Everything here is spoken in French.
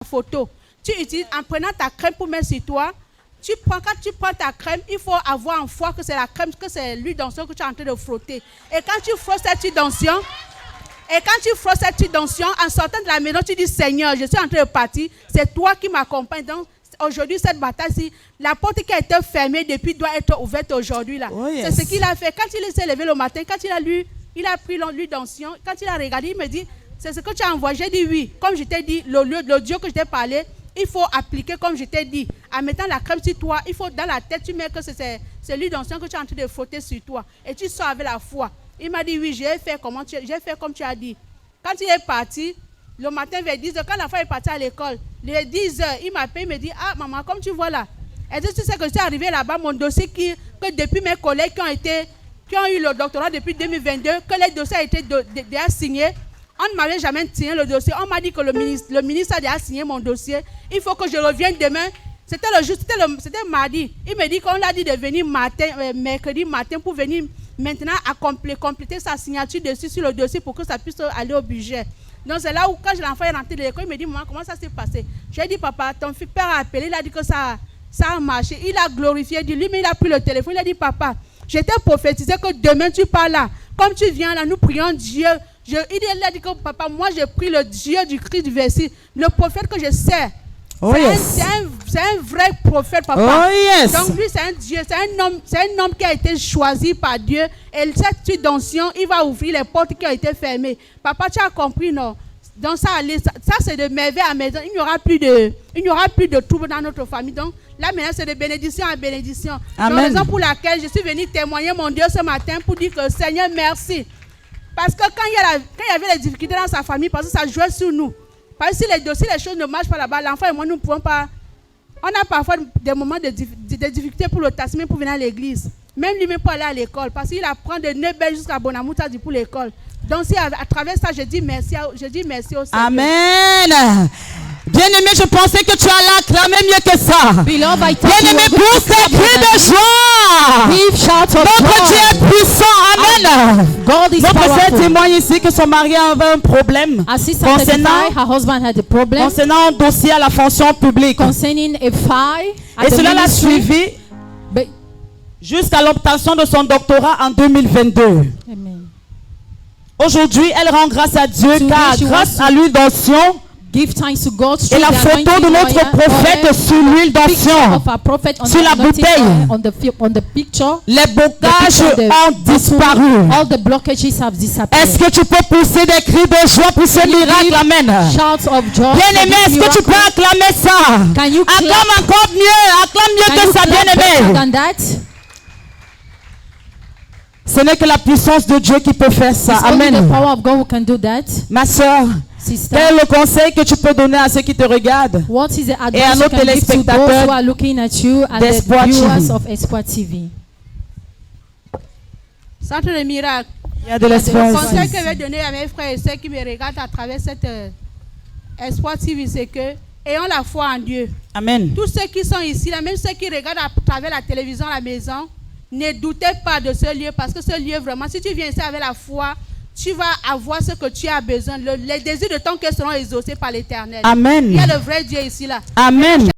photo. Tu utilises en prenant ta crème pour mettre sur toi. Quand tu prends ta crème, il faut avoir en foi que c'est la crème, que c'est l'huile d'onction que tu es en train de frotter. Et quand tu frottes cette huile d'onction, en sortant de la maison, tu dis Seigneur, je suis en train de partir, c'est toi qui m'accompagnes. Donc aujourd'hui, cette bataille-ci, la porte qui a été fermée depuis doit être ouverte aujourd'hui là. Oh yes. C'est ce qu'il a fait. Quand il s'est levé le matin, quand il a lu, il a pris l'huile d'onction. Quand il a regardé, il me dit, c'est ce que tu as envoyé. J'ai dit oui. Comme je t'ai dit, le Dieu que je t'ai parlé, il faut appliquer comme je t'ai dit. En mettant la crème sur toi, il faut dans la tête, tu mets que c'est l'huile d'onction que tu es en train de frotter sur toi. Et tu sors avec la foi. Il m'a dit oui, j'ai fait comme tu as dit. Quand il est parti, le matin vers 10h, quand l'enfant est parti à l'école, les 10h, il m'appelle, il me dit, ah maman, comme tu vois là, est-ce que tu sais que je suis arrivé là-bas, mon dossier que depuis mes collègues qui ont eu le doctorat depuis 2022, que les dossiers ont été déjà signés, on ne m'avait jamais signé le dossier. On m'a dit que le ministre a déjà signé mon dossier. Il faut que je revienne demain. C'était mardi. Il me dit qu'on l'a dit de venir mercredi matin pour venir maintenant à compléter sa signature dessus sur le dossier pour que ça puisse aller au budget. Donc c'est là où quand l'enfant est rentré de l'école, il me dit maman, comment ça s'est passé? J'ai dit papa, ton père a appelé, il a dit que ça a marché. Il a glorifié Dieu. Lui-même il a pris le téléphone, il a dit papa, je t'ai prophétisé que demain tu pars là. Comme tu viens là, nous prions Dieu. Il a dit que papa, moi j'ai pris le Dieu du Christ du verset, le prophète que je sais. Oh c'est un vrai prophète, papa. Oh yes. Donc lui, c'est un Dieu, c'est un homme qui a été choisi par Dieu. Et cette huile d'onction, il va ouvrir les portes qui ont été fermées. Papa, tu as compris, non? Donc ça c'est de merveille à maison. Il n'y aura plus de trouble dans notre famille. Donc là maintenant, c'est de bénédiction en bénédiction. C'est la raison pour laquelle je suis venue témoigner mon Dieu ce matin pour dire que Seigneur, merci. Parce que quand il y avait des difficultés dans sa famille, parce que ça jouait sur nous. Parce que si les choses ne marchent pas là-bas, l'enfant et moi, nous ne pouvons pas. On a parfois des moments de difficultés pour le tasser, même pour venir à l'église. Même lui-même pour aller à l'école. Parce qu'il apprend de Nebel jusqu'à Bonamouta pour l'école. Donc, à travers ça, je dis merci au Seigneur. Amen. Bien-aimé, je pensais que tu allais acclamer mieux que ça. Bien-aimé, pousse tes cris de joie. Notre Dieu est puissant. Amen. Notre frère témoigne ici que son mari avait un problème concernant un dossier à la fonction publique. Et cela l'a suivi jusqu'à l'obtention de son doctorat en 2022. Amen. Aujourd'hui, elle rend grâce à Dieu car grâce à l'huile d'onction, give thanks to God. Et la photo de notre prophète sur l'huile d'onction, sur la bouteille, les blocages ont disparu. Est-ce que tu peux pousser des cris de joie pour ce miracle? Amen. Bien-aimé, est-ce que tu peux acclamer ça? Acclame encore mieux, acclame mieux que ça, bien-aimé. Ce n'est que la puissance de Dieu qui peut faire ça. Amen. Ma soeur, quel est le conseil que tu peux donner à ceux qui te regardent et à nos téléspectateurs d'Espoir TV? Centre de miracle. Il y a de l'espoir. Le conseil que je vais donner à mes frères et sœurs qui me regardent à travers cette Espoir TV, c'est que ayons la foi en Dieu. Amen. Tous ceux qui sont ici, même ceux qui regardent à travers la télévision à la maison, ne doutez pas de ce lieu, parce que ce lieu, vraiment, si tu viens ici avec la foi, tu vas avoir ce que tu as besoin. Les désirs de ton cœur seront exaucés par l'Éternel. Amen. Il y a le vrai Dieu ici là. Amen.